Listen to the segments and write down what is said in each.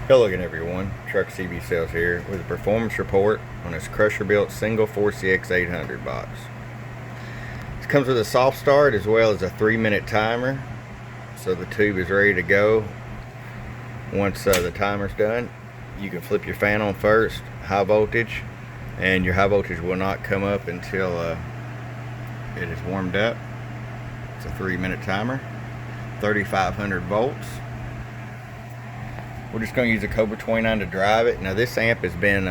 Hello again everyone, Truck CB Sales here with a performance report on this Crusher built single 4cx800 box. This comes with a soft start as well as a 3-minute timer, so the tube is ready to go. Once the timer's done, you can flip your fan on first, high voltage, and your high voltage will not come up until it is warmed up. It's a 3-minute timer, 3500 volts. We're just going to use a Cobra 29 to drive it. Now this amp has been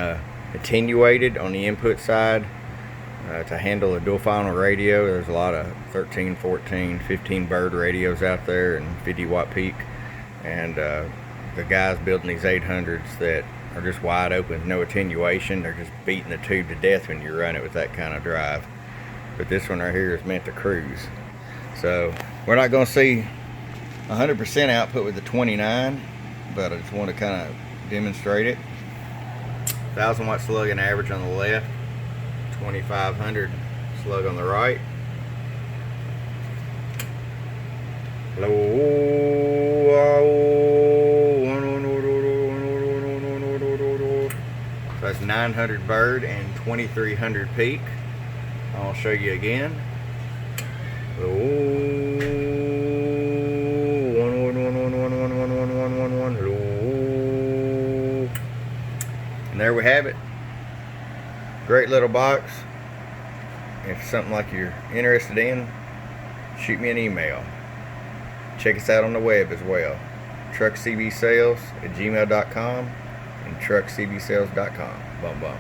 attenuated on the input side to handle a dual final radio. There's a lot of 13, 14, 15 bird radios out there and 50 watt peak. And the guys building these 800s that are just wide open, no attenuation, they're just beating the tube to death when you run it with that kind of drive. But this one right here is meant to cruise. So we're not going to see 100% output with the 29. But I just want to kind of demonstrate it. 1000 watt slug in average on the left, 2500 slug on the right. So that's 900 bird and 2300 peak. I'll show you again. And there we have it. Great little box. If it's something like you're interested in, shoot me an email. Check us out on the web as well. truckcbsales@gmail.com and truckcbsales.com. Bum bum.